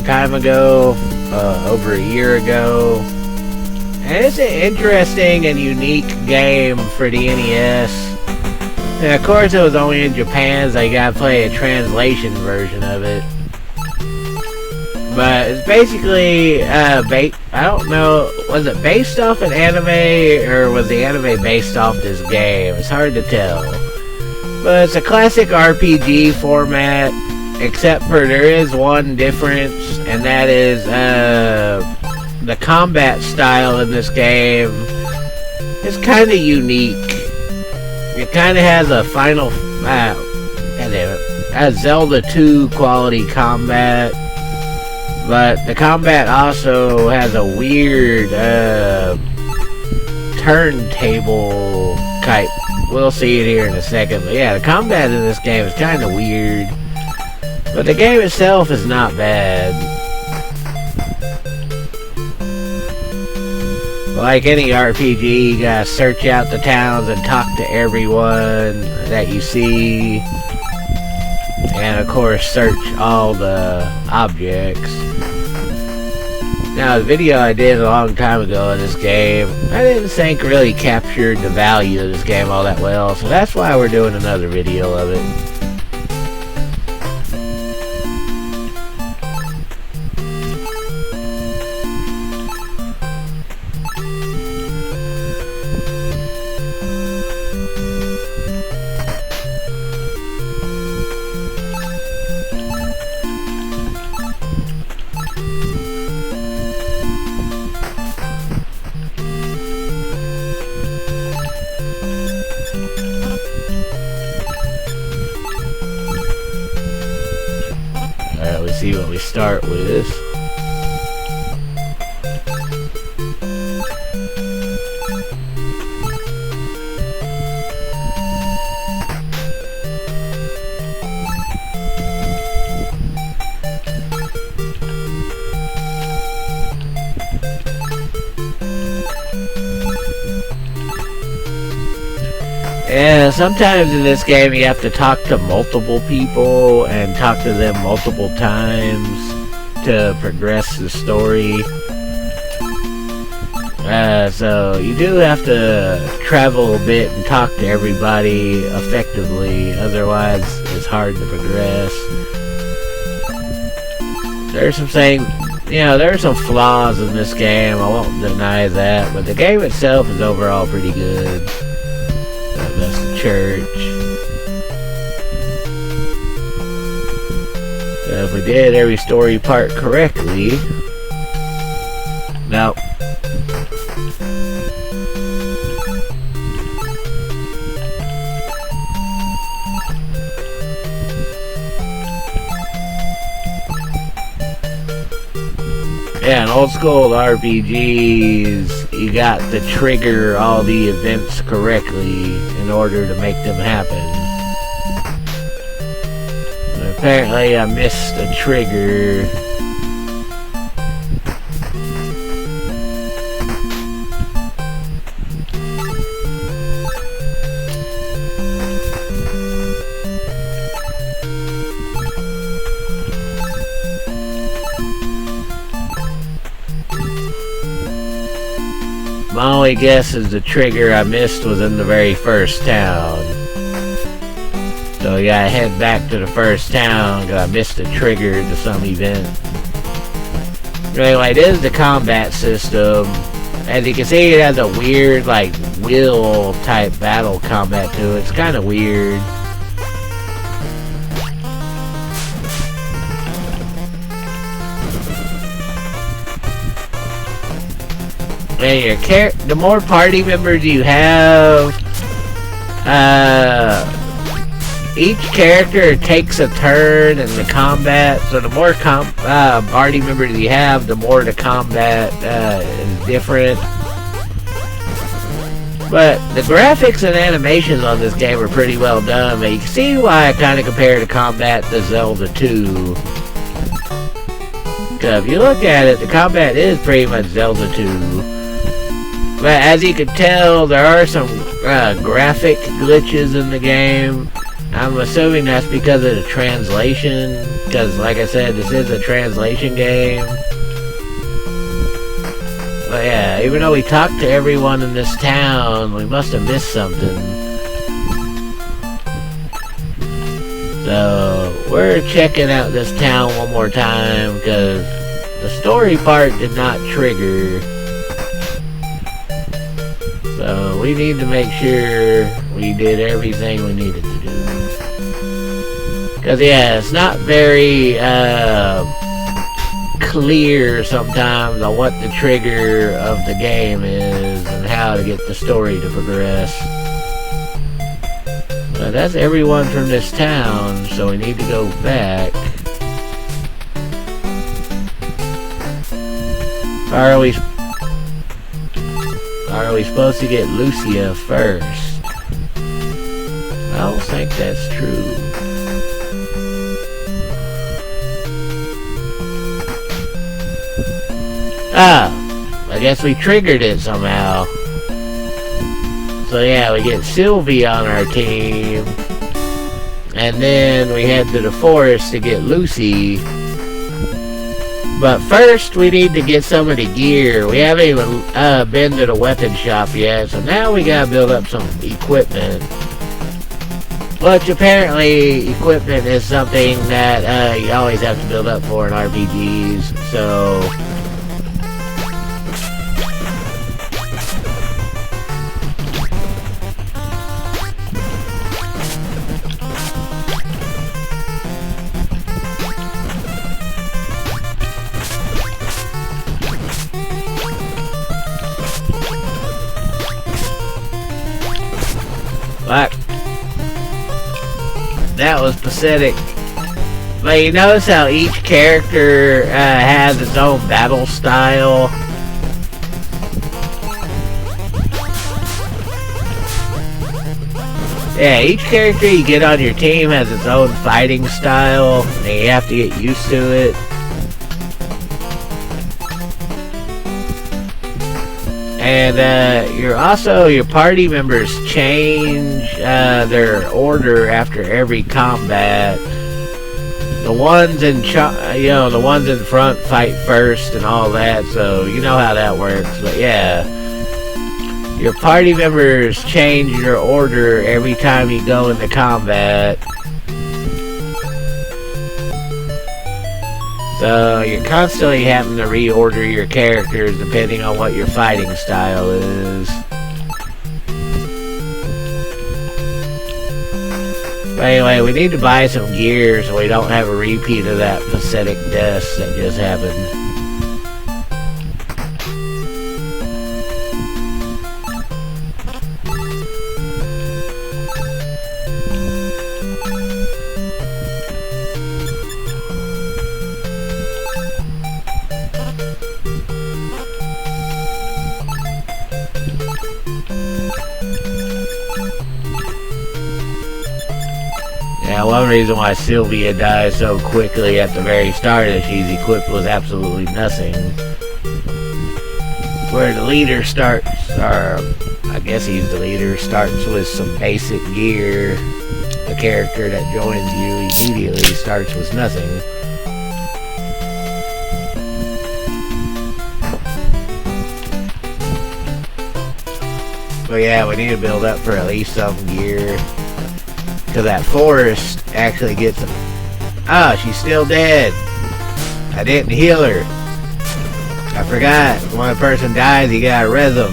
time ago, over a year ago. And it's an interesting and unique game for the NES. And of course it was only in Japan, so you gotta play a translation version of it. But it's basically, I don't know, was it based off an anime, or was the anime based off this game? It's hard to tell. But it's a classic RPG format, except for there is one difference, and that is, the combat style in this game is kind of unique. It kind of has a Zelda 2 quality combat. But the combat also has a weird turntable type. We'll see it here in a second. But yeah, the combat in this game is kind of weird. But the game itself is not bad. Like any RPG, you gotta search out the towns and talk to everyone that you see. And of course, search all the objects. Now, the video I did a long time ago in this game, I didn't think really captured the value of this game all that well, so that's why we're doing another video of it. Let's see what we start with. Yeah, sometimes in this game you have to talk to multiple people and talk to them multiple times to progress the story. So you do have to travel a bit and talk to everybody effectively, otherwise it's hard to progress. There's some things, you know, there are some flaws in this game, I won't deny that, but the game itself is overall pretty good. That's the church. So if we did every story part correctly... No. Yeah, in old school RPGs, you got to trigger all the events correctly in order to make them happen. And apparently I missed a trigger. My only guess is the trigger I missed was in the very first town. So you gotta head back to the first town because I missed the trigger to some event. Anyway, this is the combat system. As you can see, it has a weird, like, wheel type battle combat to it. It's kind of weird. And the more party members you have, each character takes a turn in the combat. So the more party members you have, the more the combat is different. But the graphics and animations on this game are pretty well done. But you can see why I kind of compare the combat to Zelda 2. Because if you look at it, the combat is pretty much Zelda 2. But as you can tell, there are some graphic glitches in the game. I'm assuming that's because of the translation. Because, like I said, this is a translation game. But yeah, even though we talked to everyone in this town, we must have missed something. So, we're checking out this town one more time, because the story part did not trigger. So, we need to make sure we did everything we needed to do. Because, yeah, it's not very, clear sometimes on what the trigger of the game is and how to get the story to progress. But that's everyone from this town, so we need to go back. Are we supposed to get Lucia first? I don't think that's true. Ah, I guess we triggered it somehow. So yeah, we get Sylvie on our team. And then we head to the forest to get Lucy. But first, we need to get some of the gear. We haven't even been to the weapon shop yet. So now we gotta build up some equipment. Which apparently, equipment is something that you always have to build up for in RPGs. So... But that was pathetic. But you notice how each character has its own battle style. Yeah, each character you get on your team has its own fighting style, and you have to get used to it. And your party members change their order after every combat. The ones in the ones in front fight first and all that, so you know how that works. But yeah, your party members change your order every time you go into combat. So you're constantly having to reorder your characters depending on what your fighting style is. But anyway, we need to buy some gear so we don't have a repeat of that pathetic death that just happened. Yeah, one reason why Sylvia dies so quickly at the very start that she's equipped with absolutely nothing. Where the leader starts, or I guess he's the leader, starts with some basic gear. The character that joins you immediately starts with nothing. But yeah, we need to build up for at least some gear. Because that forest actually gets them. Oh, she's still dead. I didn't heal her. I forgot. When a person dies, you gotta res them.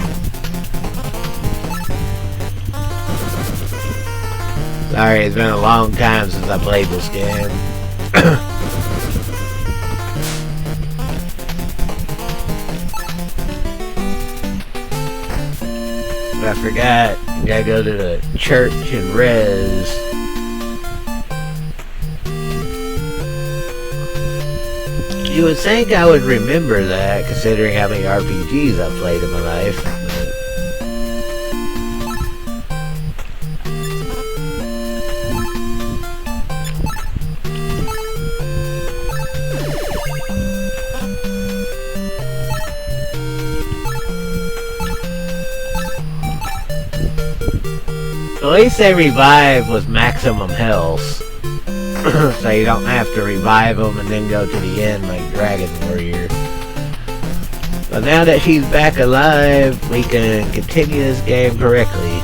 Sorry, it's been a long time since I played this game. But I forgot. You gotta go to the church and res. You would think I would remember that, considering how many RPGs I've played in my life. At least they revived with maximum health. so you don't have to revive them and then go to the end like Dragon Warrior. But now that she's back alive, we can continue this game correctly.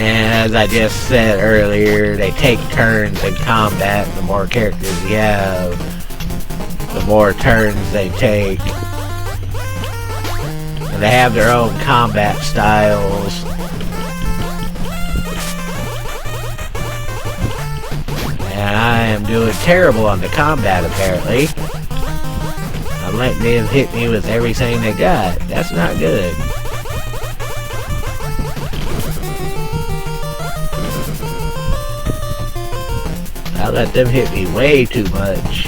And as I just said earlier, they take turns in combat. The more characters you have, the more turns they take. And they have their own combat styles. And I am doing terrible on the combat, apparently. I'm letting them hit me with everything they got. That's not good. I let them hit me way too much.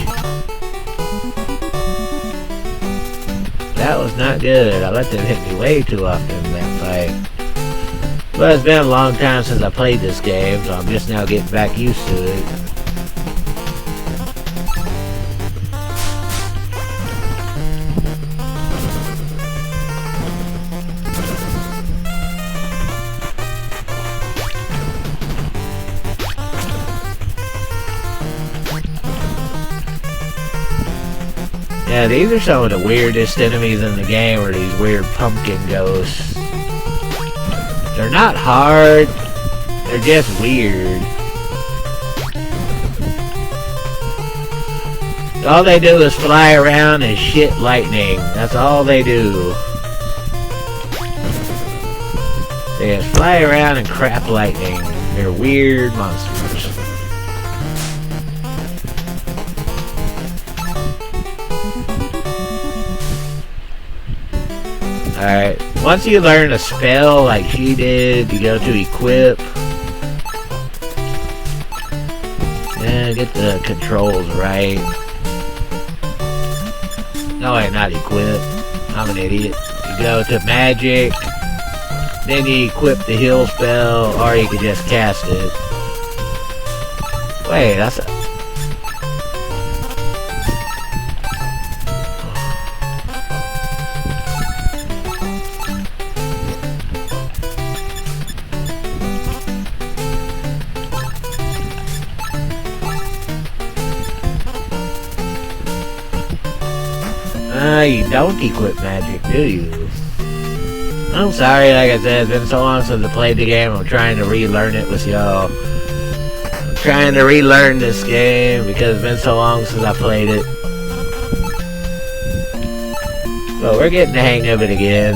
That was not good. I let them hit me way too often in that fight. But it's been a long time since I played this game, so I'm just now getting back used to it. Yeah, these are some of the weirdest enemies in the game, are these weird pumpkin ghosts. They're not hard, they're just weird. All they do is fly around and shit lightning. That's all they do. They just fly around and crap lightning. They're weird monsters. Alright, once you learn a spell like she did, you go to equip. And get the controls right. No, wait, not equip. I'm an idiot. You go to magic. Then you equip the heal spell, or you can just cast it. Wait, that's a... you don't equip magic, do you? I'm sorry, like I said, it's been so long since I played the game. I'm trying to relearn it with y'all. I'm trying to relearn this game because it's been so long since I played it. But we're getting the hang of it again.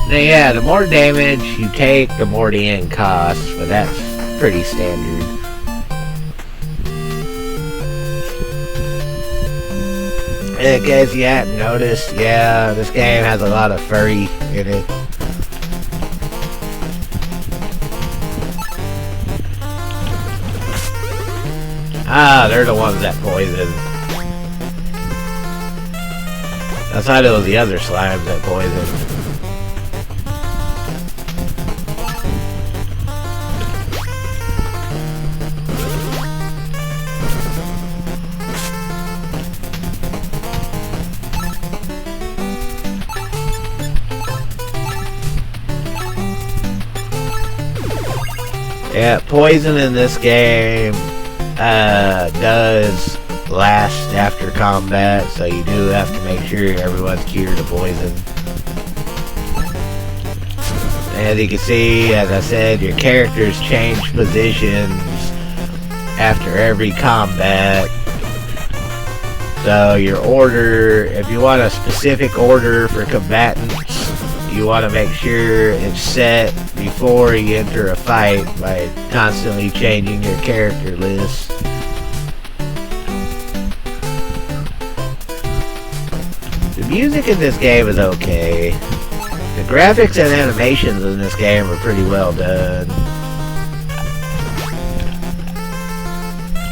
Now yeah, the more damage you take, the more the end costs, but that's pretty standard. In case you hadn't noticed, yeah, this game has a lot of furry in it. Ah, they're the ones that poison. I thought it was the other slimes that poison. Yeah, poison in this game does last after combat, so you do have to make sure everyone's cured of poison. As you can see, as I said, your characters change positions after every combat. So your order, if you want a specific order for combatants, you want to make sure it's set before you enter a fight by constantly changing your character list. The music in this game is okay. The graphics and animations in this game are pretty well done.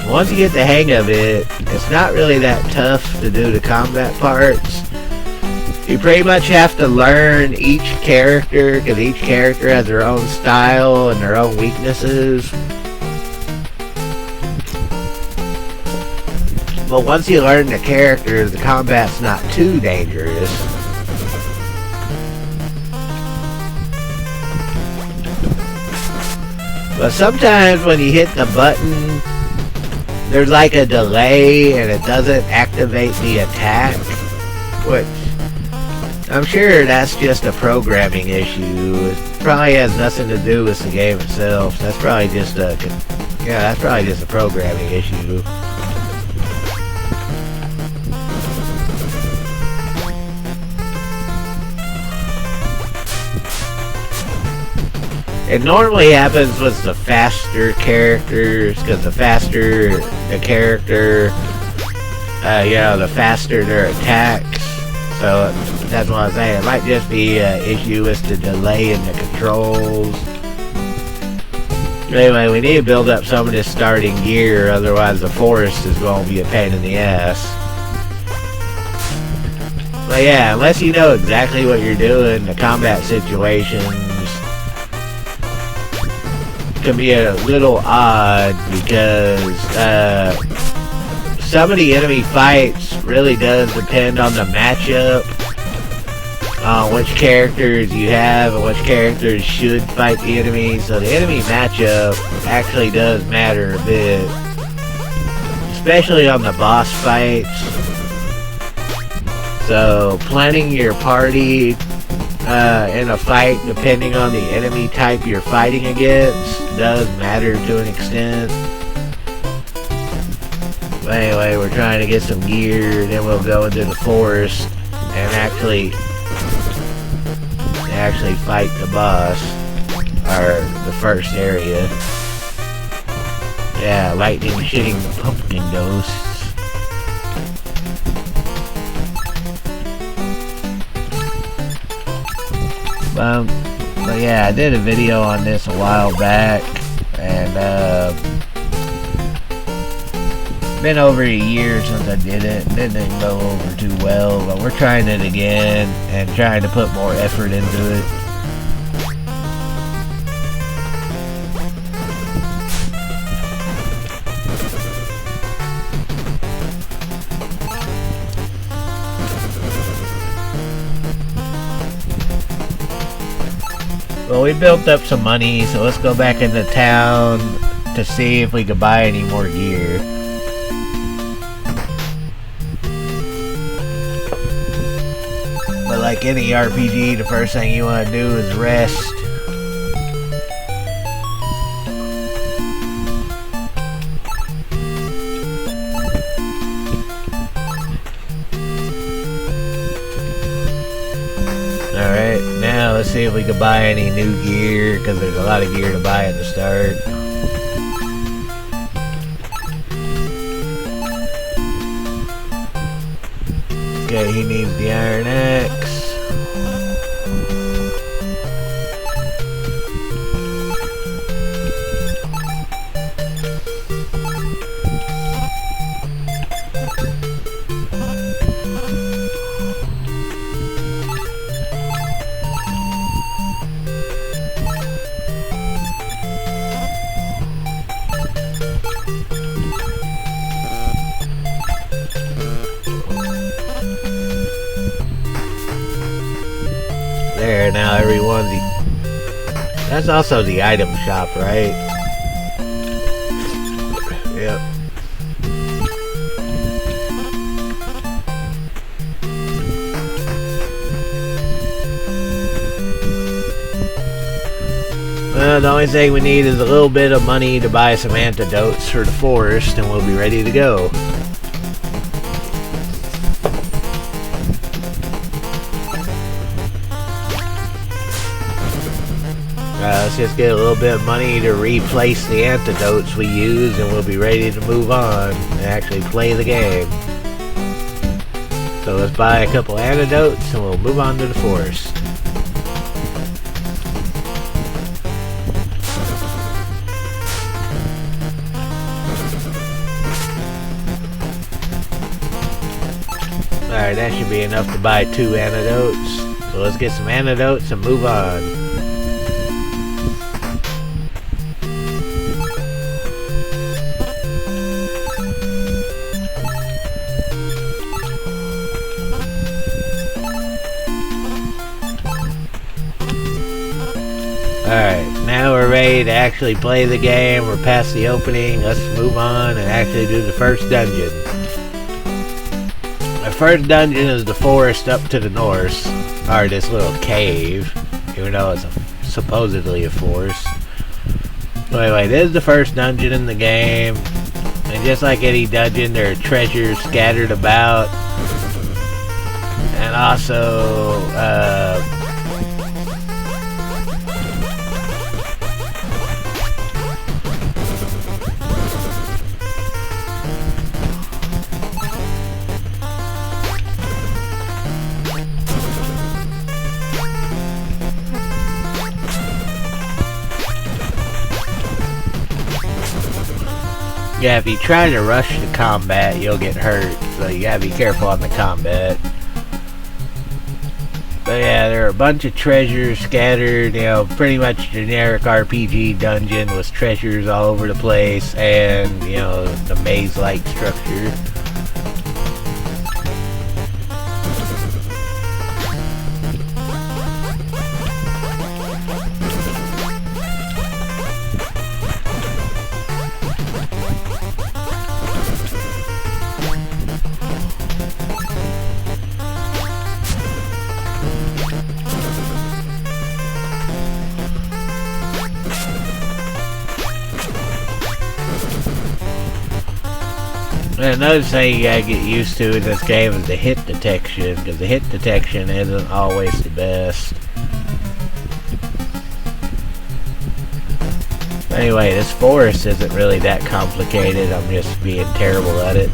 Once you get the hang of it, it's not really that tough to do the combat parts. You pretty much have to learn each character, because each character has their own style and their own weaknesses. But once you learn the characters, the combat's not too dangerous. But sometimes when you hit the button, there's like a delay and it doesn't activate the attack, which I'm sure that's just a programming issue. It probably has nothing to do with the game itself. That's probably just a programming issue. It normally happens with the faster characters, because the faster the character, the faster their attacks. So that's what I'm saying. It might just be an issue with the delay in the controls. Anyway, we need to build up some of this starting gear, otherwise the forest is going to be a pain in the ass. But yeah, unless you know exactly what you're doing, the combat situations can be a little odd, because some of the enemy fights really does depend on the matchup, on which characters you have and which characters should fight the enemy. So the enemy matchup actually does matter a bit, especially on the boss fights. So planning your party in a fight depending on the enemy type you're fighting against does matter to an extent. But anyway, we're trying to get some gear, then we'll go into the forest and actually fight the boss, or the first area. Yeah, lightning shitting the pumpkin ghosts. But yeah, I did a video on this a while back, and been over a year since I did it. It didn't go over too well, but we're trying it again and trying to put more effort into it. Well, we built up some money, so let's go back into town to see if we could buy any more gear. But like any RPG, the first thing you want to do is rest. Alright, now let's see if we can buy any new gear, because there's a lot of gear to buy at the start. Okay, he needs the iron axe. There, now everyone's... That's also the item shop, right? Yep. Well, the only thing we need is a little bit of money to buy some antidotes for the forest, and we'll be ready to go. Let's just get a little bit of money to replace the antidotes we use, and we'll be ready to move on and actually play the game. So let's buy a couple antidotes and we'll move on to the forest. Alright, that should be enough to buy 2 antidotes. So let's get some antidotes and move on. Alright, Alright, now we're ready to actually play the game. We're past the opening. Let's move on and actually do the first dungeon. The first dungeon is the forest up to the north. Or this little cave. Even though it's supposedly a forest. Anyway, this is the first dungeon in the game. And just like any dungeon, there are treasures scattered about. And also, yeah, if you try to rush the combat, you'll get hurt. So you gotta be careful on the combat. But yeah, there are a bunch of treasures scattered, you know, pretty much generic RPG dungeon with treasures all over the place and, you know, the maze-like structure. And another thing you gotta get used to in this game is the hit detection, because the hit detection isn't always the best. Anyway, this forest isn't really that complicated, I'm just being terrible at it.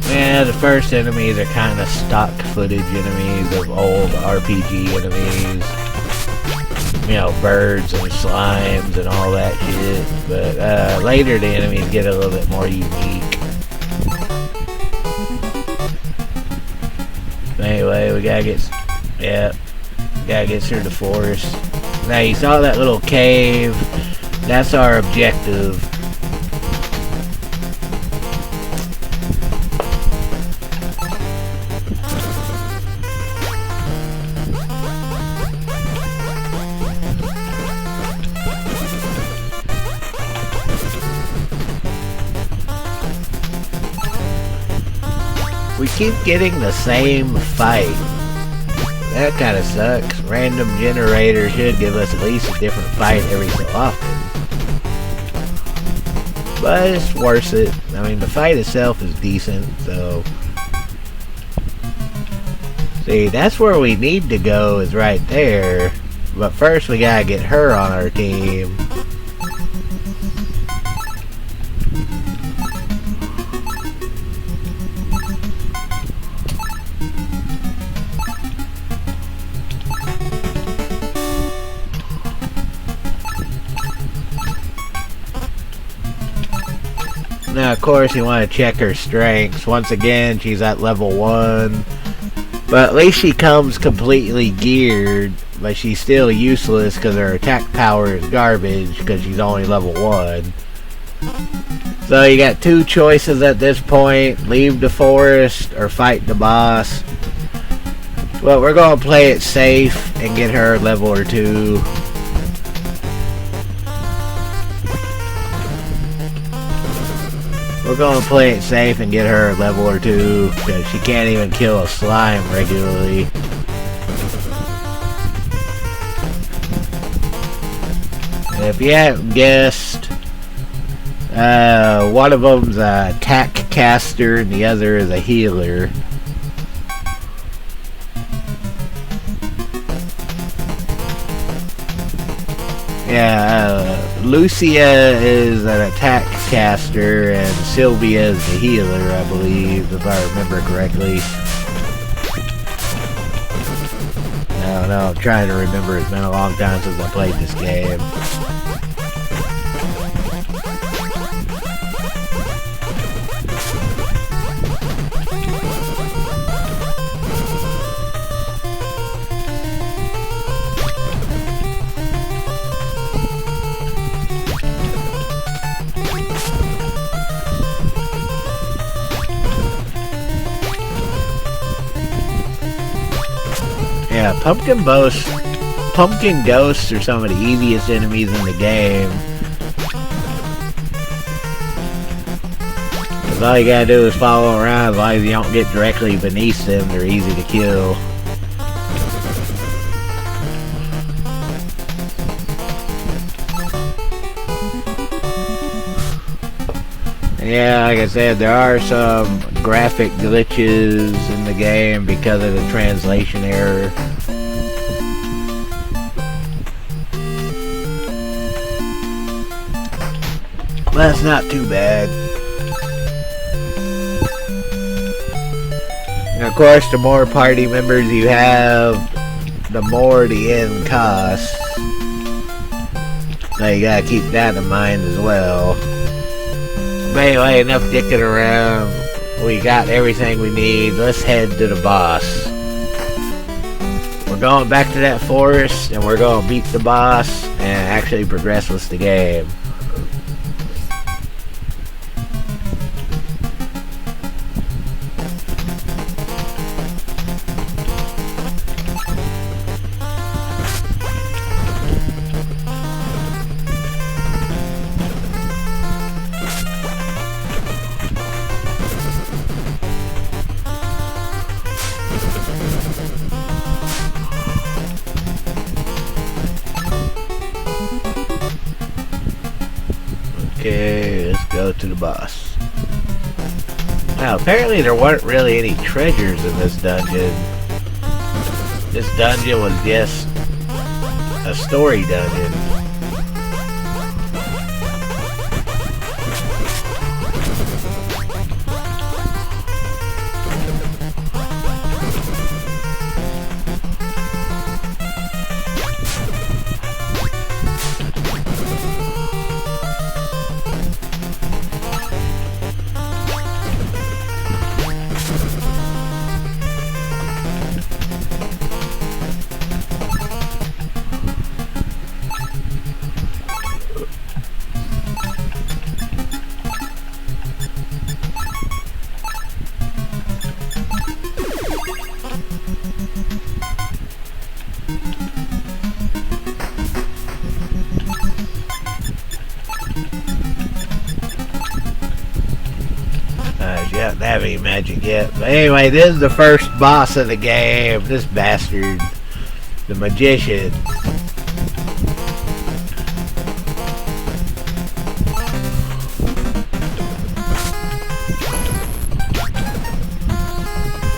Yeah, the first enemies are kind of stock footage enemies of old RPG enemies. You know, birds and slimes and all that shit. But later the enemies get a little bit more unique. Anyway, we gotta get... yeah, gotta get through the forest. Now, you saw that little cave. That's our objective. We keep getting the same fight. That kind of sucks. Random generator should give us at least a different fight every so often. But it's worth it. I mean, the fight itself is decent, so... See, that's where we need to go, is right there. But first we gotta get her on our team. Now, of course, you want to check her strengths. Once again, she's at level 1. But at least she comes completely geared. But she's still useless because her attack power is garbage because she's only level 1. So you got two choices at this point. Leave the forest or fight the boss. Well, we're going to play it safe and get her level or 2. We're gonna play it safe and get her a level or 2 because she can't even kill a slime regularly. And if you haven't guessed, one of them's a attack caster and the other is a healer. Yeah, Lucia is an attack caster and Sylvia is the healer, I believe, if I remember correctly. I don't know, I'm trying to remember. It's been a long time since I played this game. Yeah, pumpkin ghosts are some of the easiest enemies in the game. Cause all you gotta do is follow around. As long as you don't get directly beneath them, they're easy to kill. Yeah, like I said, there are some graphic glitches in the game because of the translation error. But that's not too bad. And of course, the more party members you have, the more the end costs. So you gotta keep that in mind as well. But anyway, enough dicking around. We got everything we need. Let's head to the boss. We're going back to that forest, and we're going to beat the boss and actually progress with the game. Okay, let's go to the boss. Now, apparently there weren't really any treasures in this dungeon. This dungeon was just a story dungeon. She doesn't have any magic yet. But anyway, this is the first boss of the game. This bastard. The magician.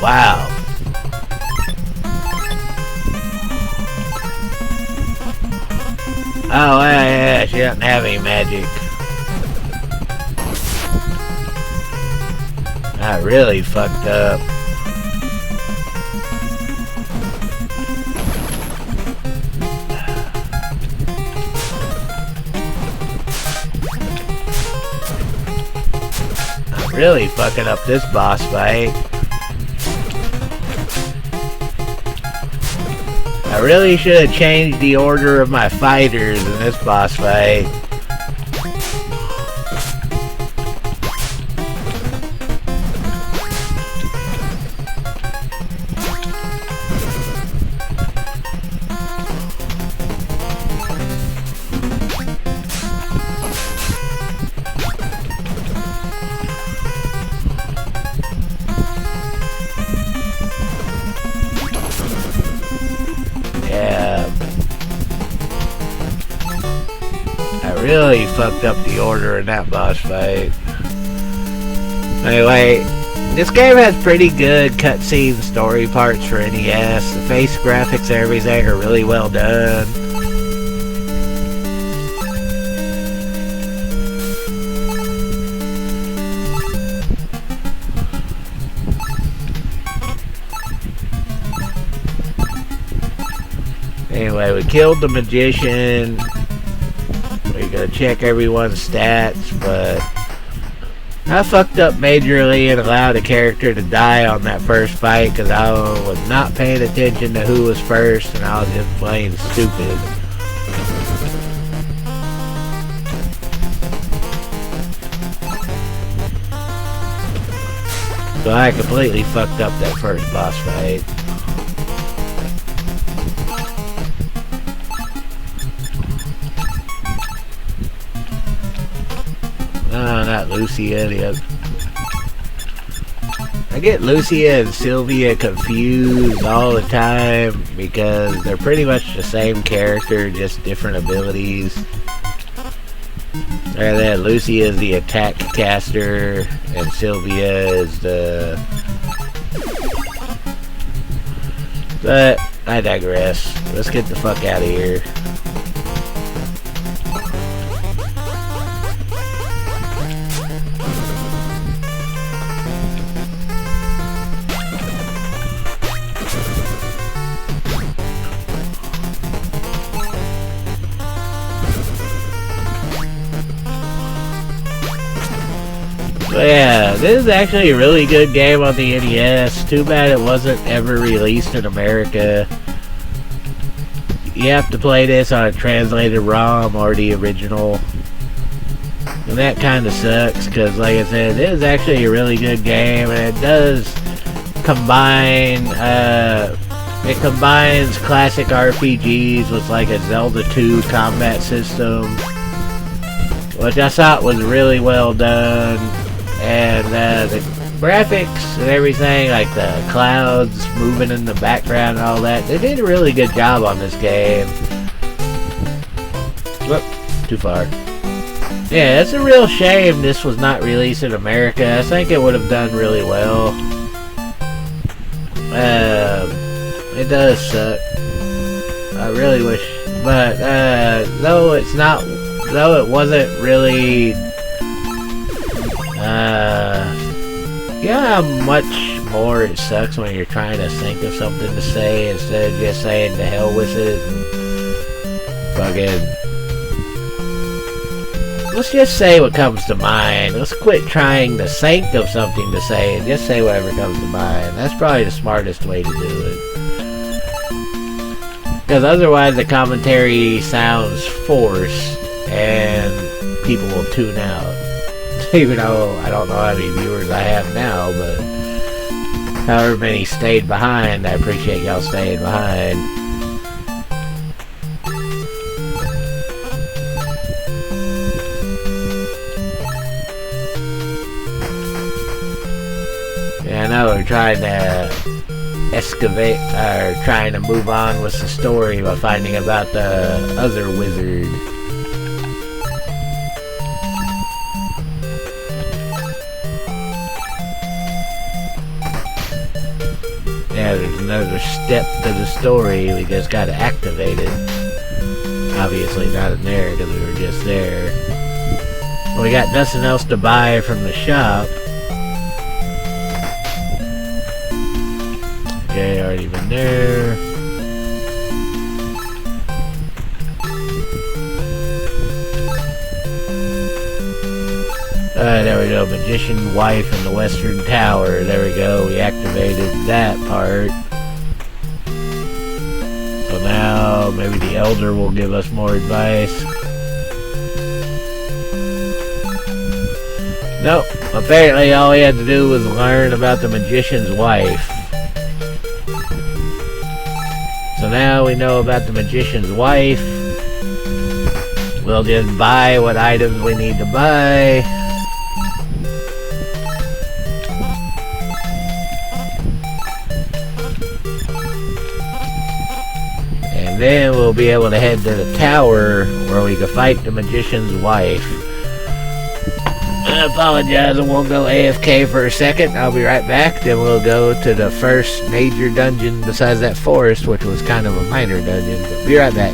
Wow. Oh, yeah, she doesn't have any magic. I really fucked up. I'm really fucking up this boss fight. I really should have changed the order of my fighters in this boss fight. Really fucked up the order in that boss fight. Anyway, this game has pretty good cutscene story parts for NES. The face graphics and everything are really well done. Anyway, we killed the magician. We gotta check everyone's stats, but I fucked up majorly and allowed a character to die on that first fight because I was not paying attention to who was first and I was just plain stupid. So I completely fucked up that first boss fight. not Lucia. I get Lucia and Sylvia confused all the time because they're pretty much the same character, just different abilities. And then Lucia is the attack caster, and Sylvia is the... But I digress. Let's get the fuck out of here. But yeah, this is actually a really good game on the NES. Too bad it wasn't ever released in America. You have to play this on a translated ROM or the original. And that kind of sucks, because like I said, it is actually a really good game, and it does combine, it combines classic RPGs with like a Zelda 2 combat system, which I thought was really well done. And the graphics and everything, like the clouds moving in the background and all that, they did a really good job on this game. Whoop, too far. Yeah, it's a real shame this was not released in America. I think it would have done really well. It does suck. I really wish, but though it wasn't really. Yeah, how much more it sucks when you're trying to think of something to say instead of just saying to hell with it and fucking... Let's just say what comes to mind. Let's quit trying to think of something to say and just say whatever comes to mind. That's probably the smartest way to do it. Because otherwise the commentary sounds forced and people will tune out. Even though I don't know how many viewers I have now, but however many stayed behind, I appreciate y'all staying behind. Yeah, I know we're trying to excavate, or trying to move on with the story by finding about the other wizard. Yeah, there's another step to the story. We just gotta activate it. Obviously not in there because we were just there. We got nothing else to buy from the shop. Okay, already been there. There we go, Magician Wife in the Western Tower. There we go, we activated that part. So now, maybe the Elder will give us more advice. Nope, apparently all we had to do was learn about the Magician's Wife. So now we know about the Magician's Wife. We'll just buy what items we need to buy. And then we'll be able to head to the tower where we can fight the Magician's Wife. I apologize, I won't go AFK for a second. I'll be right back. Then we'll go to the first major dungeon besides that forest, which was kind of a minor dungeon. But be right back.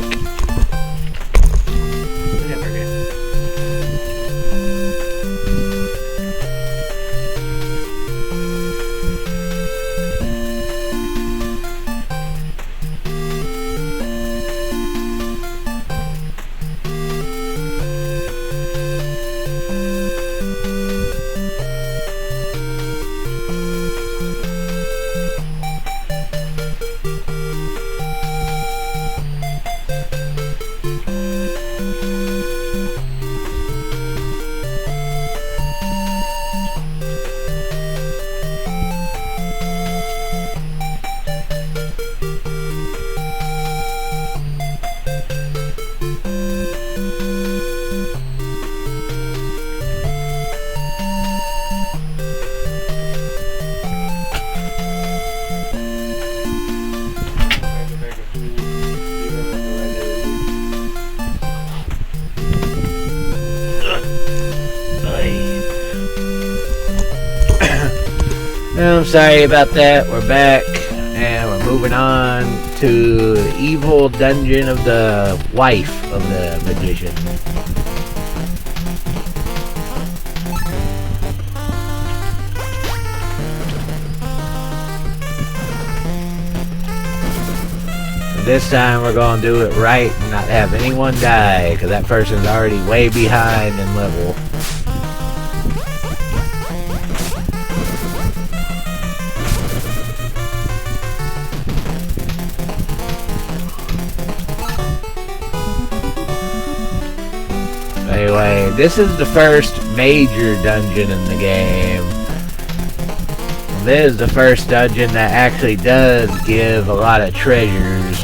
I'm sorry about that. We're back. And we're moving on to the evil dungeon of the wife of the magician. This time we're going to do it right and not have anyone die, because that person's already way behind in level. Anyway, this is the first major dungeon in the game. This is the first dungeon that actually does give a lot of treasures.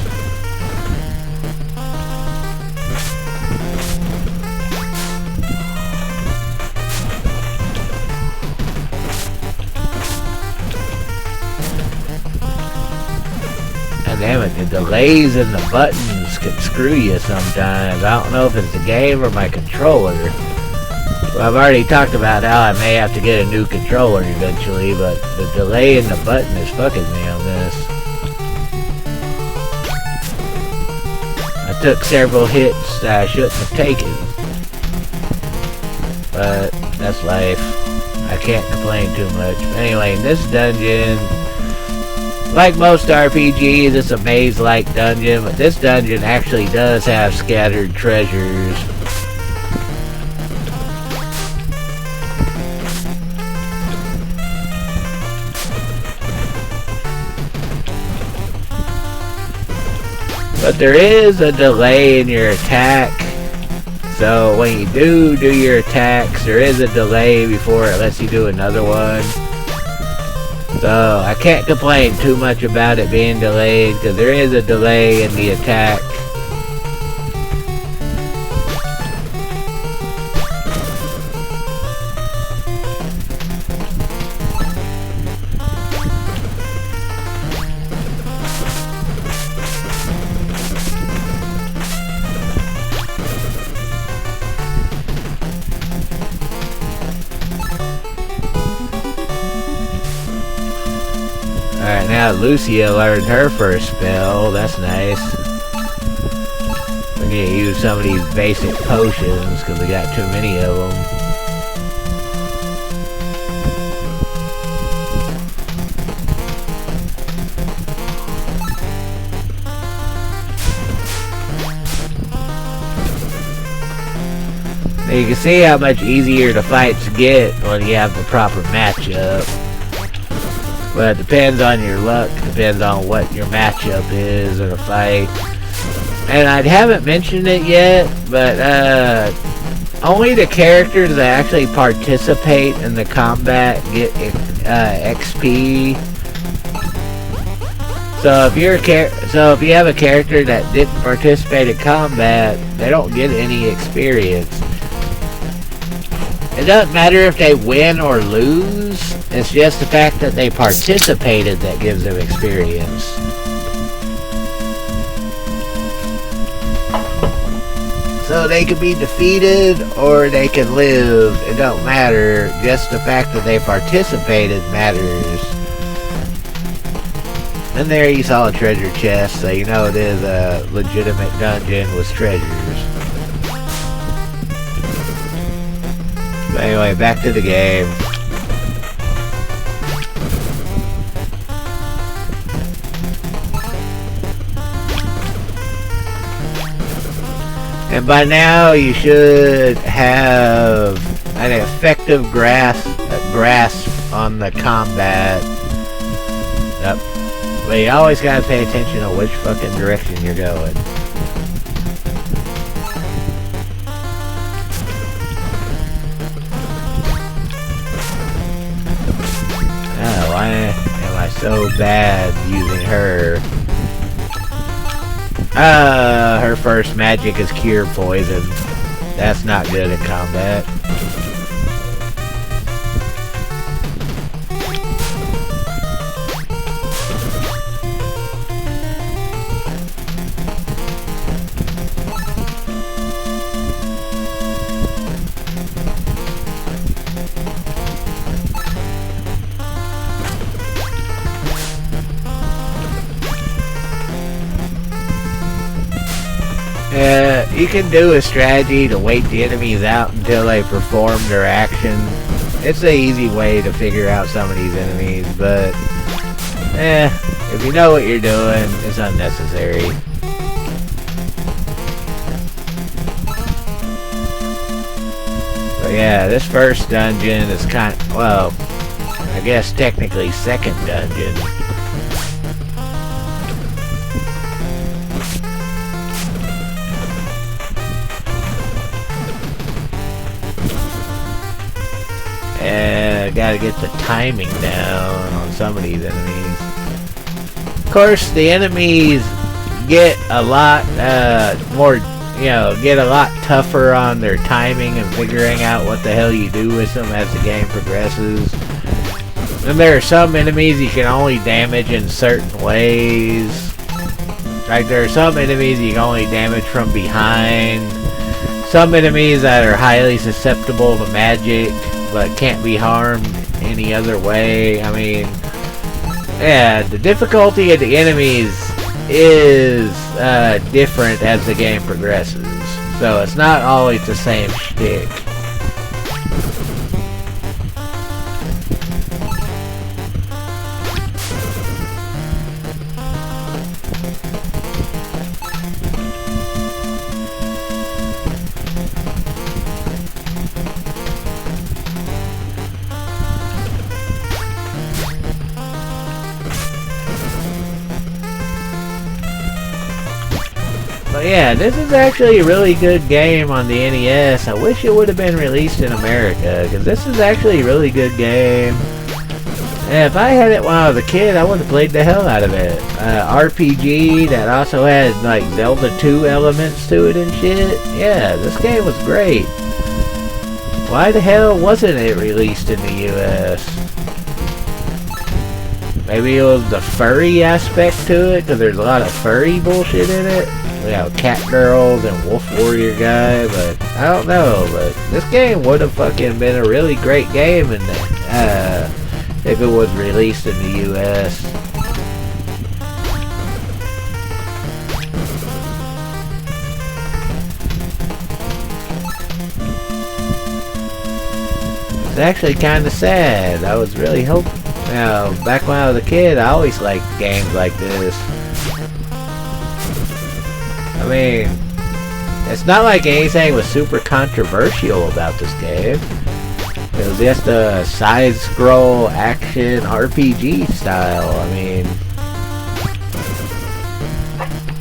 And damn it, the delays in the buttons can screw you sometimes. I don't know if it's the game or my controller. Well, I've already talked about how I may have to get a new controller eventually, but the delay in the button is fucking me on this. I took several hits that I shouldn't have taken. But that's life. I can't complain too much. But anyway, in this dungeon, like most RPGs, it's a maze-like dungeon, but this dungeon actually does have scattered treasures. But there is a delay in your attack, so when you do your attacks, there is a delay before it lets you do another one. So I can't complain too much about it being delayed, because there is a delay in the attack. Alright, now Lucia learned her first spell. That's nice. We need to use some of these basic potions because we got too many of them. Now you can see how much easier the fights get when you have the proper matchup. But it depends on your luck, depends on what your matchup is in a fight. And I haven't mentioned it yet, but only the characters that actually participate in the combat get XP. So if you have a character that didn't participate in combat, they don't get any experience. It doesn't matter if they win or lose. It's just the fact that they participated that gives them experience. So they can be defeated or they can live. It don't matter. Just the fact that they participated matters. And there you saw a treasure chest, so you know it is a legitimate dungeon with treasures. But anyway, back to the game. And by now you should have an effective grasp on the combat. Yep. But you always gotta pay attention to which fucking direction you're going. Oh, why am I so bad using her? Her first magic is cure poison. That's not good in combat. You can do a strategy to wait the enemies out until they perform their action. It's an easy way to figure out some of these enemies, but if you know what you're doing, it's unnecessary. But yeah, this first dungeon is well, I guess technically second dungeon. Gotta get the timing down on some of these enemies. Of course, the enemies get a lot more, get a lot tougher on their timing and figuring out what the hell you do with them as the game progresses. And there are some enemies you can only damage in certain ways. Like there are some enemies you can only damage from behind. Some enemies that are highly susceptible to magic but can't be harmed any other way. I mean, yeah, the difficulty of the enemies is different as the game progresses. So it's not always the same shtick. But yeah, this is actually a really good game on the NES. I wish it would have been released in America, because this is actually a really good game. And if I had it when I was a kid, I would have played the hell out of it. RPG that also had like Zelda 2 elements to it and shit. Yeah, this game was great. Why the hell wasn't it released in the US? Maybe it was the furry aspect to it, because there's a lot of furry bullshit in it. Cat girls and wolf warrior guy, but I don't know. But this game would have fucking been a really great game if it was released in the US. It's actually kind of sad. I was really hoping. Back when I was a kid, I always liked games like this. I mean, it's not like anything was super controversial about this game. It was just a side-scroll action RPG style. I mean,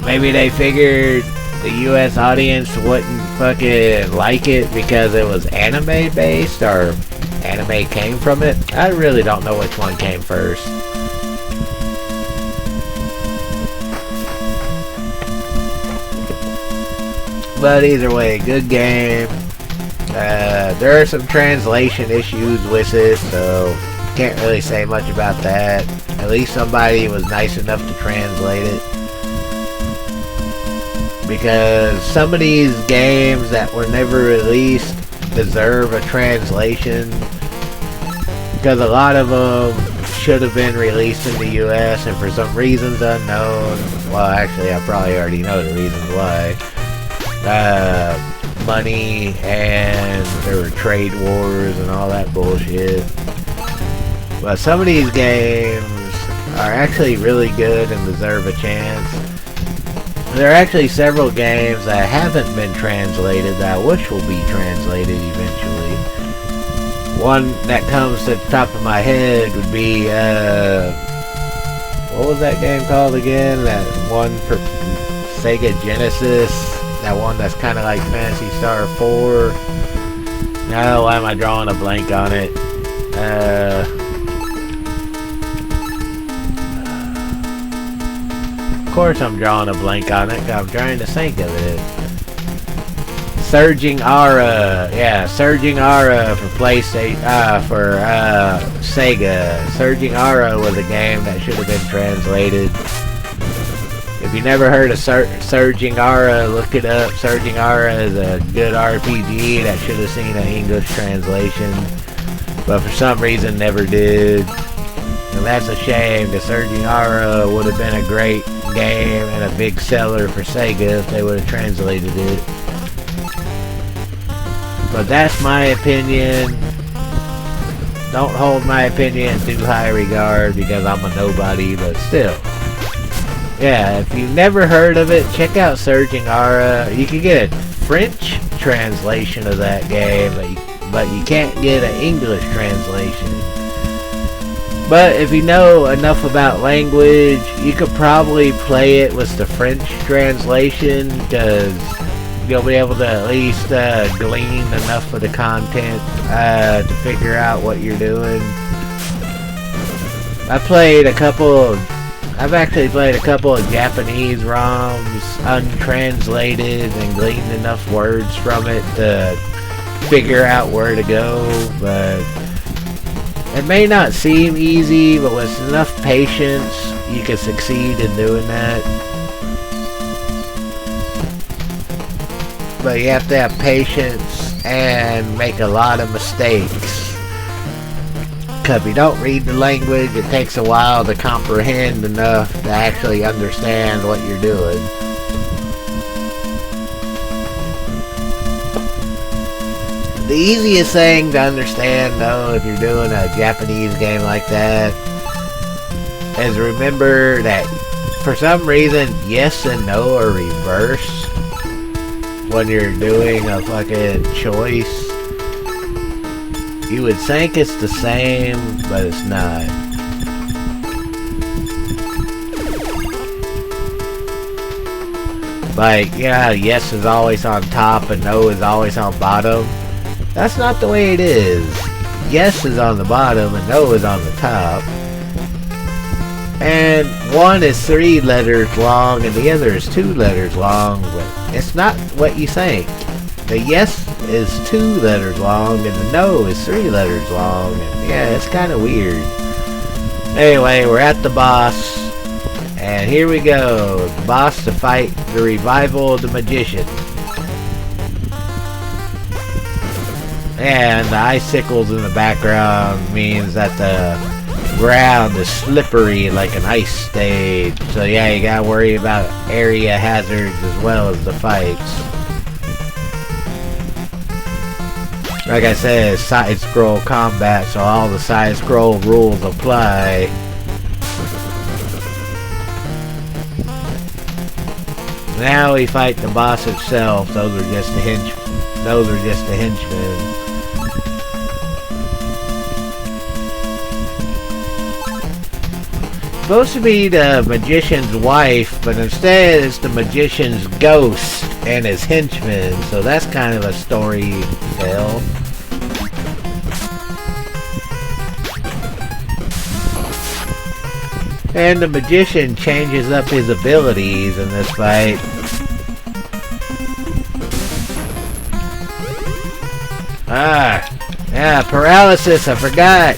maybe they figured the US audience wouldn't fucking like it because it was anime-based, or anime came from it. I really don't know which one came first. But either way, good game. There are some translation issues with it, so can't really say much about that. At least somebody was nice enough to translate it. Because some of these games that were never released deserve a translation. Because a lot of them should have been released in the US, and for some reasons unknown, well actually I probably already know the reasons why. Money, and there were trade wars and all that bullshit. But some of these games are actually really good and deserve a chance. There are actually several games that haven't been translated that I wish will be translated eventually. One that comes to the top of my head would be, what was that game called again? That one for Sega Genesis. That one that's kind of like Phantasy Star 4. No, why am I drawing a blank on it? Of course I'm drawing a blank on it, 'cause I'm trying to think of it. Surging Aura. Yeah, Surging Aura for PlayStation, for Sega. Surging Aura was a game that should have been translated. If you never heard of Surging Aura, look it up. Surging Aura is a good RPG that should have seen an English translation, but for some reason never did. And that's a shame, because Surging Aura would have been a great game and a big seller for Sega if they would have translated it. But that's my opinion. Don't hold my opinion in too high regard because I'm a nobody, but still. Yeah, if you've never heard of it, check out Surging Aura. You can get a French translation of that game, but you can't get an English translation. But if you know enough about language, you could probably play it with the French translation because you'll be able to at least glean enough of the content to figure out what you're doing. I've actually played a couple of Japanese ROMs untranslated and gleaned enough words from it to figure out where to go, but it may not seem easy, but with enough patience, you can succeed in doing that. But you have to have patience and make a lot of mistakes. Because if you don't read the language, it takes a while to comprehend enough to actually understand what you're doing. The easiest thing to understand, though, if you're doing a Japanese game like that, is remember that for some reason, yes and no are reversed when you're doing a fucking choice. You would think it's the same, but it's not. Like, yeah, yes is always on top and no is always on bottom. That's not the way it is. Yes is on the bottom and no is on the top. And one is 3 letters long and the other is 2 letters long, but it's not what you think. The yes is 2 letters long and the no is 3 letters long. And yeah, it's kind of weird. Anyway, we're at the boss. And here we go. The boss to fight the revival of the magician. And the icicles in the background means that the ground is slippery like an ice stage. So yeah, you gotta worry about area hazards as well as the fights. Like I said, it's side-scroll combat, so all the side-scroll rules apply. Now we fight the boss itself. Those are just the henchmen. Supposed to be the magician's wife, but instead it's the magician's ghost and his henchmen, so that's kind of a story to tell. And the magician changes up his abilities in this fight. Yeah, paralysis, I forgot.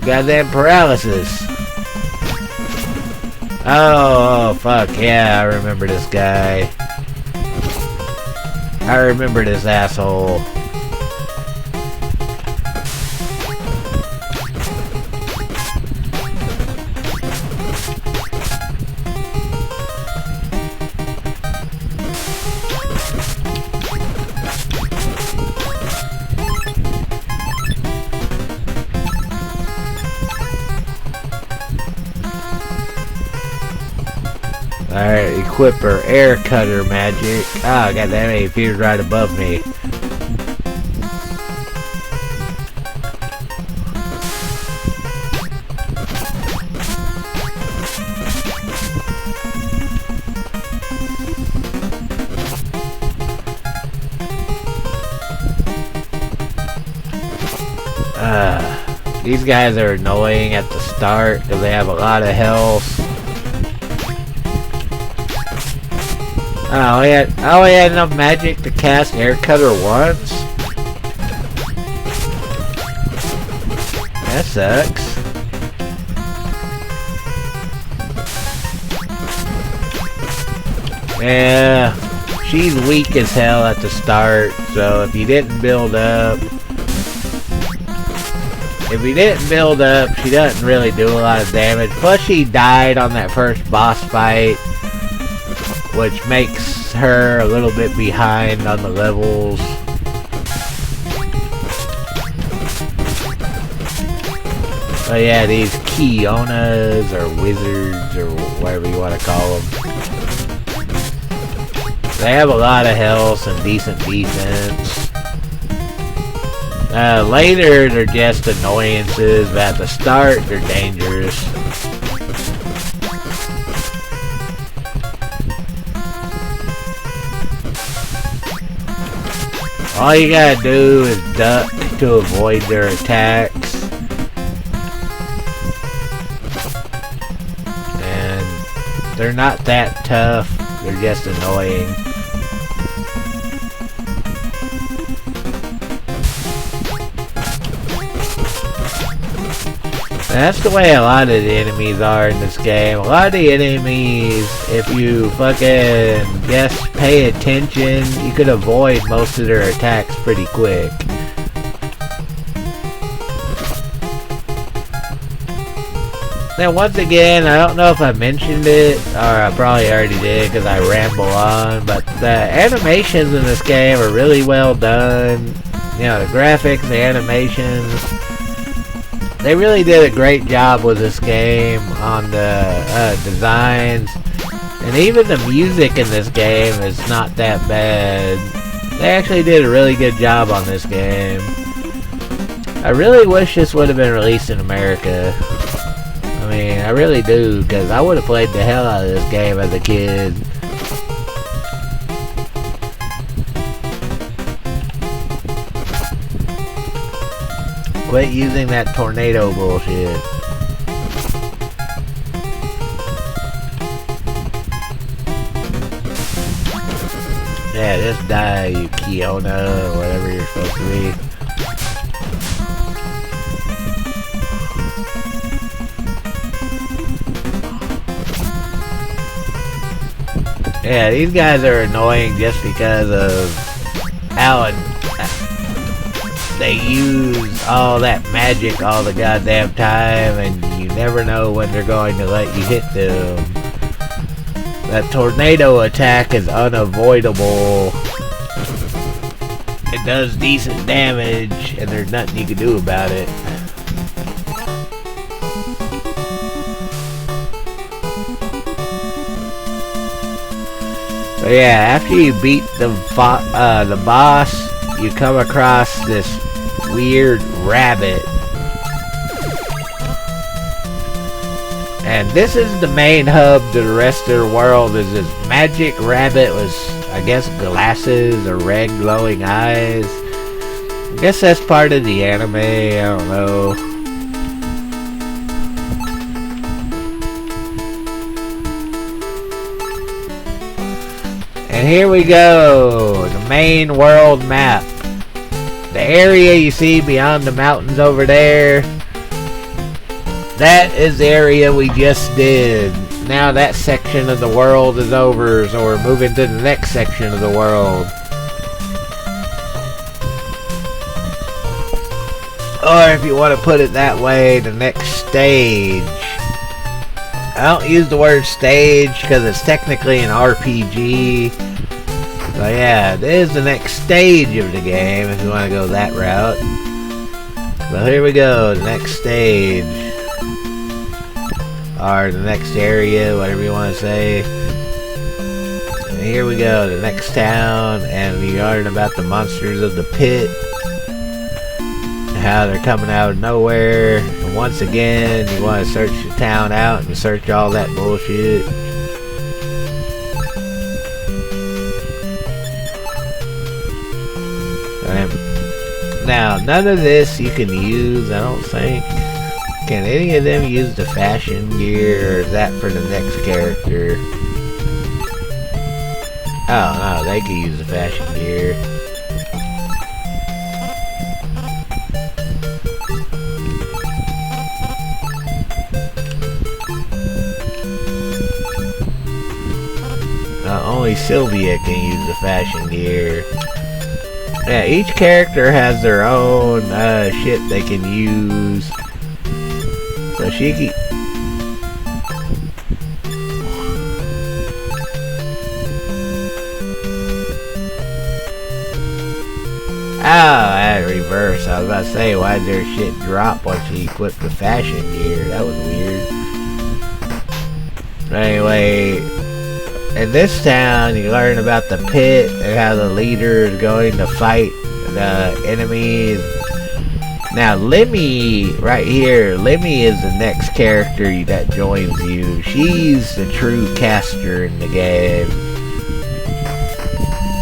Goddamn paralysis. Oh, fuck, yeah, I remember this guy. I remember this asshole. Alright, equip her air cutter magic. Oh, goddamn, it appears right above me. These guys are annoying at the start because they have a lot of health. I only had enough magic to cast Air Cutter once. That sucks. Yeah, she's weak as hell at the start, so if you didn't build up... if he didn't build up, she doesn't really do a lot of damage. Plus, she died on that first boss fight, which makes her a little bit behind on the levels. So yeah, these Kionas or wizards or whatever you want to call them. They have a lot of health and decent defense. Later, they're just annoyances, but at the start, they're dangerous. All you gotta do is duck to avoid their attacks. And they're not that tough, they're just annoying. That's the way a lot of the enemies are in this game. A lot of the enemies, if you fucking just pay attention, you could avoid most of their attacks pretty quick. Now once again, I don't know if I mentioned it, or I probably already did because I ramble on, but the animations in this game are really well done. You know, the graphics, the animations. They really did a great job with this game on the designs. And even the music in this game is not that bad. They actually did a really good job on this game. I really wish this would have been released in America. I mean, I really do, because I would have played the hell out of this game as a kid. Quit using that tornado bullshit. Yeah, just die, you Kiona, or whatever you're supposed to be. Yeah, these guys are annoying just because of how they use all that magic all the goddamn time, and you never know when they're going to let you hit them. That tornado attack is unavoidable. It does decent damage, and there's nothing you can do about it. So yeah, after you beat the boss, you come across this weird rabbit. And this is the main hub to the rest of the world, is this magic rabbit with, I guess, glasses or red glowing eyes. I guess that's part of the anime, I don't know. And here we go, the main world map. The area you see beyond the mountains over there, that is the area we just did. Now that section of the world is over, so we're moving to the next section of the world. Or if you want to put it that way, the next stage. I don't use the word stage because it's technically an RPG. So yeah, this is the next stage of the game if you want to go that route. So here we go, the next stage. Or the next area, whatever you want to say. And here we go, the next town, and we learn about the monsters of the pit. How they're coming out of nowhere. And once again, you want to search the town out and search all that bullshit. Now, none of this you can use, I don't think. Can any of them use the fashion gear, or is that for the next character? Oh no, they can use the fashion gear. Only Sylvia can use the fashion gear. Yeah, each character has their own shit they can use. So she can... Oh, I had reverse. I was about to say, why did their shit drop once she equipped the fashion gear? That was weird. Anyway, in this town, you learn about the pit and how the leader is going to fight the enemies. Now, Lemmy, right here, Lemmy is the next character that joins you. She's the true caster in the game.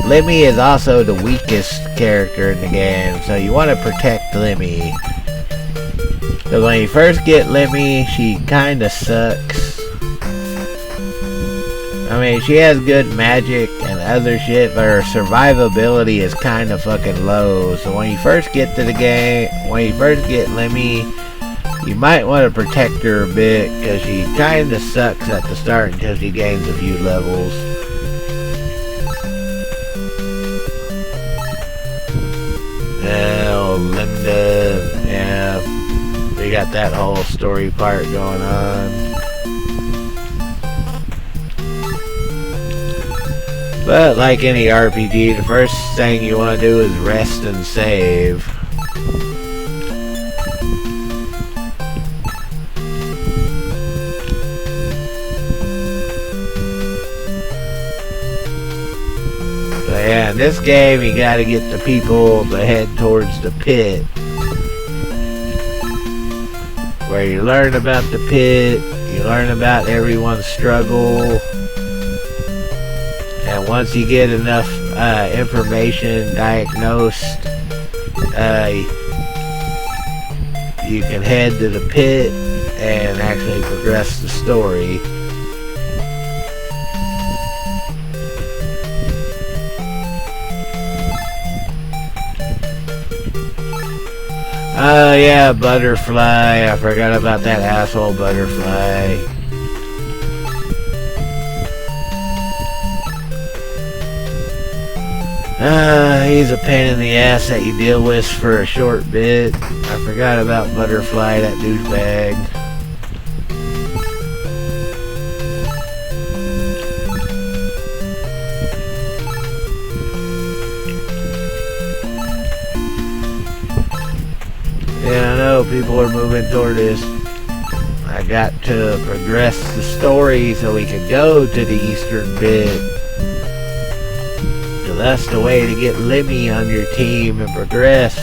Lemmy is also the weakest character in the game, so you want to protect Lemmy. So when you first get Lemmy, she kinda sucks. I mean, she has good magic and other shit, but her survivability is kinda fucking low. So when you first get to the game, when you first get Lemmy, you might want to protect her a bit, because she kinda sucks at the start until she gains a few levels. Linda, yeah, we got that whole story part going on. But like any RPG, the first thing you want to do is rest and save. Yeah, in this game you gotta get the people to head towards the pit, where you learn about the pit, you learn about everyone's struggle, and once you get enough information diagnosed, you can head to the pit and actually progress the story. Oh yeah, Butterfly. I forgot about that asshole Butterfly. He's a pain in the ass that you deal with for a short bit. I forgot about Butterfly, that douchebag. Yeah, I know people are moving toward this. I got to progress the story so we can go to the eastern pit. So that's the way to get Lemmy on your team and progress.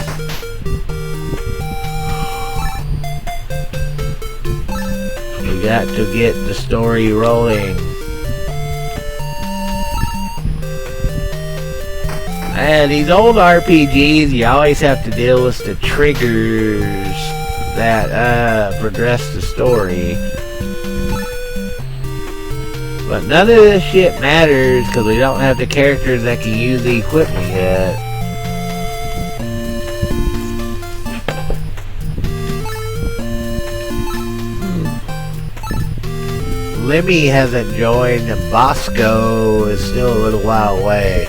You got to get the story rolling. And these old RPGs, you always have to deal with the triggers that progress the story. But none of this shit matters because we don't have the characters that can use the equipment yet. Lemmy hasn't joined and Bosco is still a little while away.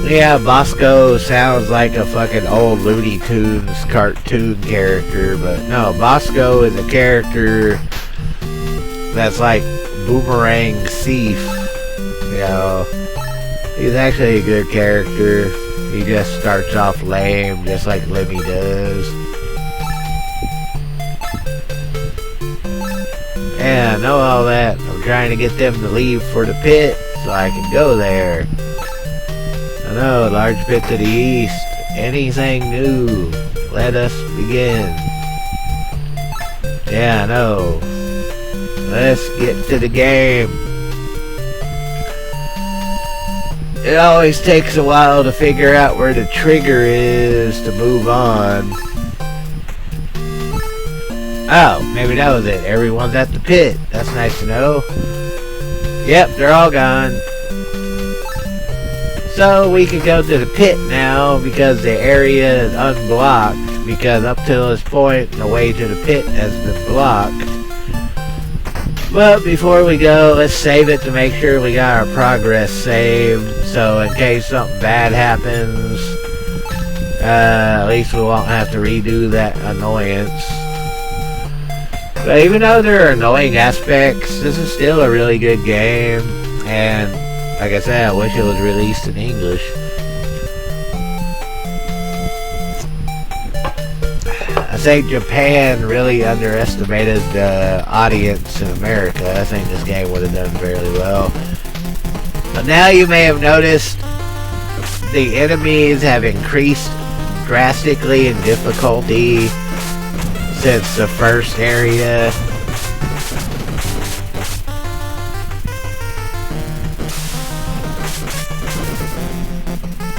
Yeah, Bosco sounds like a fucking old Looney Tunes cartoon character, but no, Bosco is a character that's like Boomerang Thief. You know, he's actually a good character. He just starts off lame, just like Lemmy does. Yeah, I know all that. I'm trying to get them to leave for the pit so I can go there. I know, large pit to the east. Anything new? Let us begin. Yeah, I know. Let's get to the game. It always takes a while to figure out where the trigger is to move on. Oh, maybe that was it. Everyone's at the pit. That's nice to know. Yep, they're all gone. So we can go to the pit now because the area is unblocked, because up till this point the way to the pit has been blocked. But before we go, let's save it to make sure we got our progress saved. so in case something bad happens, at least we won't have to redo that annoyance. But even though there are annoying aspects, this is still a really good game, and like I said, I wish it was released in English. I think Japan really underestimated the audience in America. I think this game would have done fairly well. But now you may have noticed the enemies have increased drastically in difficulty since the first area.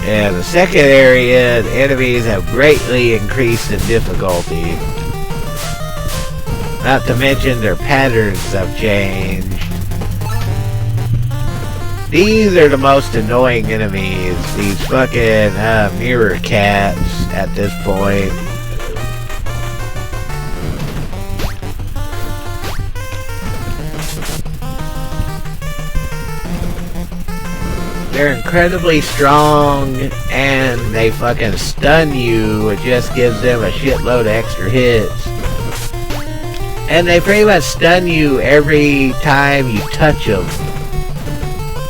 And the second area, the enemies have greatly increased in difficulty. Not to mention their patterns have changed. These are the most annoying enemies. These fucking mirror cats at this point. They're incredibly strong, and they fucking stun you. It just gives them a shitload of extra hits. And they pretty much stun you every time you touch them.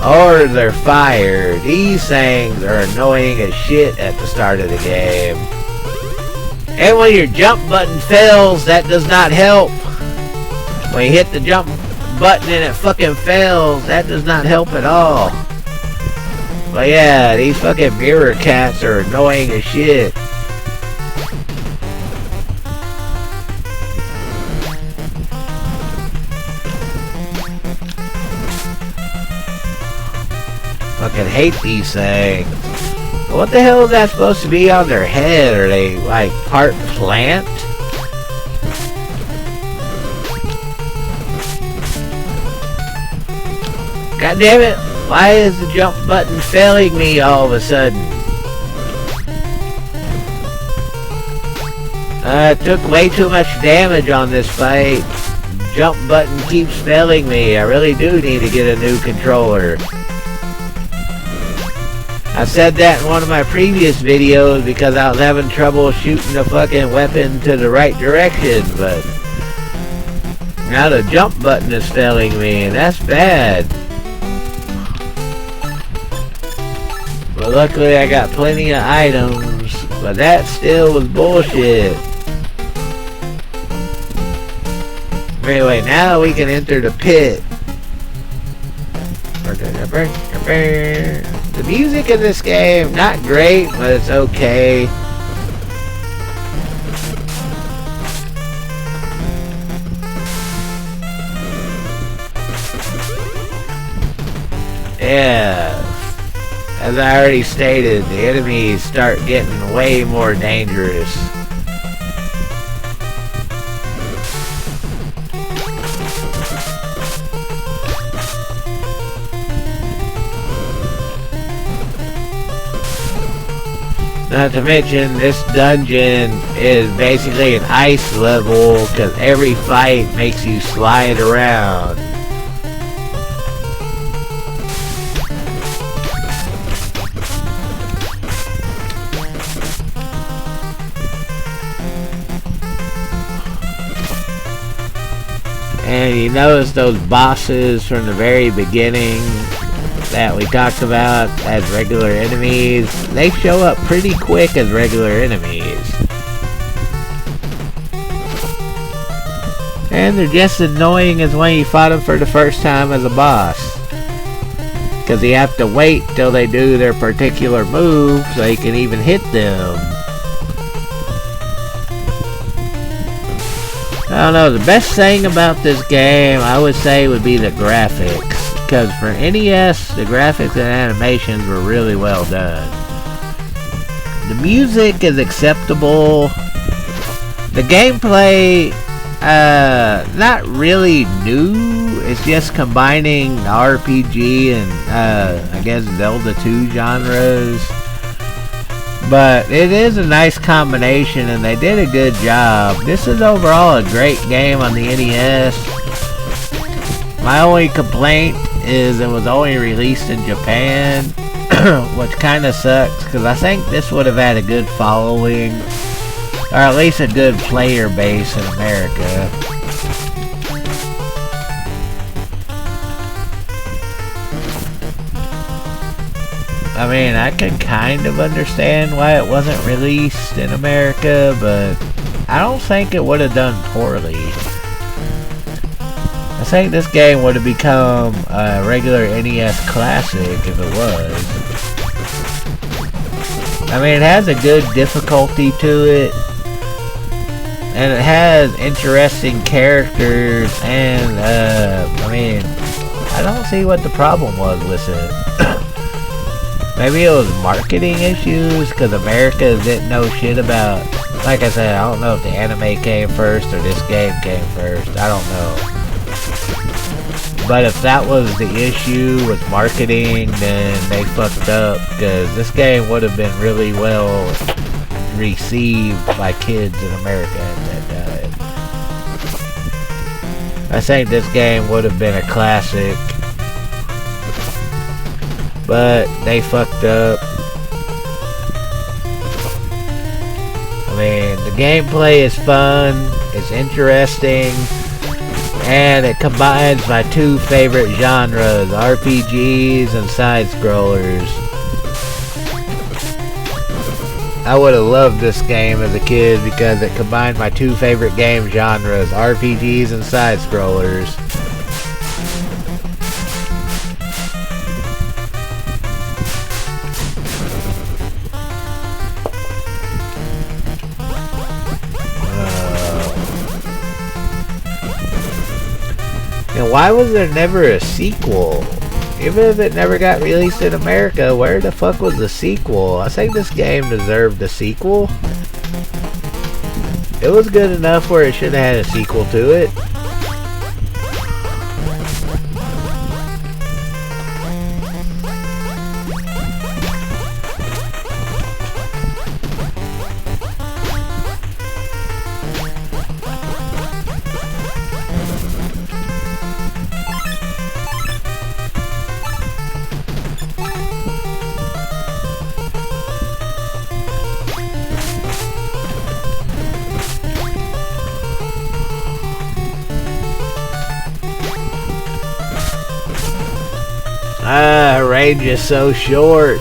Or they're fired. These things are annoying as shit at the start of the game. And when your jump button fails, that does not help. When you hit the jump button and it fucking fails, that does not help at all. But yeah, these fucking mirror cats are annoying as shit. Fucking hate these things. What the hell is that supposed to be on their head? Are they like part plant? God damn it! Why is the jump button failing me all of a sudden? I took way too much damage on this fight. Jump button keeps failing me. I really do need to get a new controller. I said that in one of my previous videos because I was having trouble shooting the fucking weapon to the right direction, but now the jump button is failing me, and that's bad. But luckily I got plenty of items, but that still was bullshit. Anyway, now we can enter the pit. The music in this game, not great, but it's okay. Yeah. As I already stated, the enemies start getting way more dangerous. Not to mention, this dungeon is basically an ice level because every fight makes you slide around. And you notice those bosses from the very beginning that we talked about as regular enemies, they show up pretty quick as regular enemies. And they're just annoying as when you fought them for the first time as a boss. Because you have to wait till they do their particular move so you can even hit them. I don't know, the best thing about this game I would say would be the graphics. Because for NES, the graphics and animations were really well done. The music is acceptable. The gameplay, not really new. It's just combining the RPG and, I guess, Zelda 2 genres. But it is a nice combination, and they did a good job. This is overall a great game on the NES. My only complaint is it was only released in Japan. which kind of sucks because I think this would have had a good following, or at least a good player base in America. I mean, I can kind of understand why it wasn't released in America, but I don't think it would have done poorly. I think this game would have become a regular NES classic if it was. I mean, it has a good difficulty to it, and it has interesting characters, and I mean, I don't see what the problem was with it. Maybe it was marketing issues, because America didn't know shit about, like I said, I don't know if the anime came first or this game came first, I don't know. But if that was the issue with marketing, then they fucked up, because this game would have been really well received by kids in America at that time. I think this game would have been a classic, but they fucked up. I mean, the gameplay is fun, it's interesting, and it combines my two favorite genres, RPGs and side-scrollers. I would have loved this game as a kid because it combined my two favorite game genres, RPGs and side-scrollers. And why was there never a sequel? Even if it never got released in America, where the fuck was the sequel? I think this game deserved a sequel. It was good enough where it should have had a sequel to it. Her range is so short.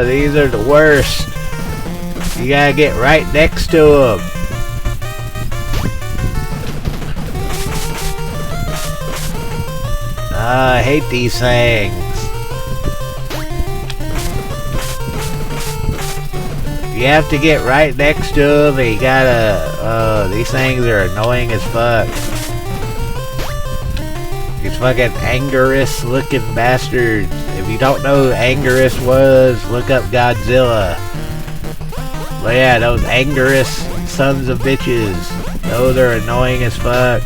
These are the worst. You gotta get right next to them. I hate these things. You have to get right next to them, and you gotta, these things are annoying as fuck. These fucking Anguirus looking bastards. If you don't know who Anguirus was, look up Godzilla. But yeah, those Anguirus sons of bitches. Those are annoying as fuck.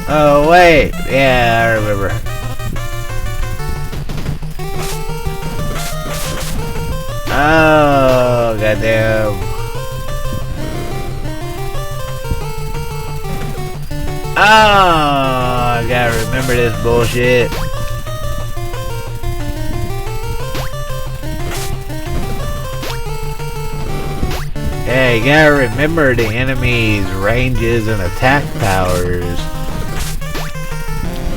Oh wait, yeah, I remember. Oh, goddamn. Oh, I gotta remember this bullshit. Yeah, you gotta remember the enemy's ranges and attack powers.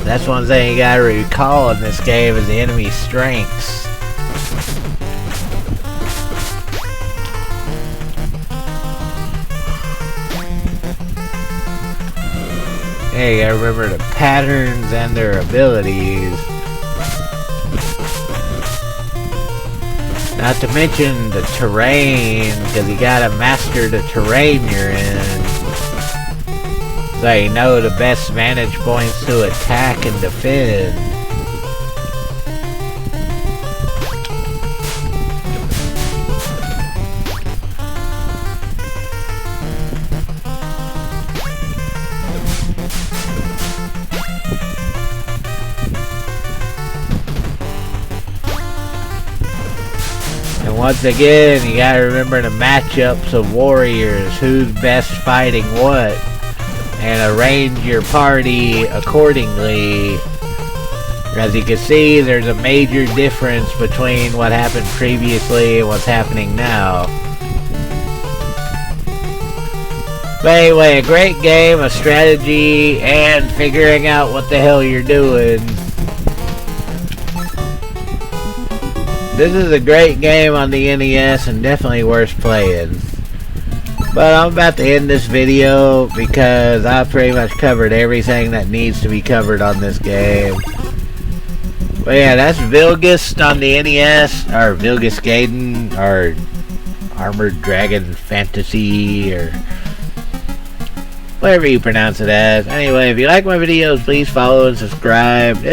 That's one thing you gotta recall in this game is the enemy's strengths. Yeah, you gotta remember the patterns and their abilities. Not to mention the terrain, because you gotta master the terrain you're in. So you know the best vantage points to attack and defend. And once again, you gotta remember the matchups of warriors, who's best fighting what, and arrange your party accordingly. As you can see, there's a major difference between what happened previously and what's happening now. But anyway, a great game of strategy and figuring out what the hell you're doing. This is a great game on the NES and definitely worth playing. But I'm about to end this video because I've pretty much covered everything that needs to be covered on this game. But yeah, that's VILLGUST on the NES, or VILLGUST GAIDEN, or Armored Dragon Fantasy, or whatever you pronounce it as. Anyway, if you like my videos, please follow and subscribe.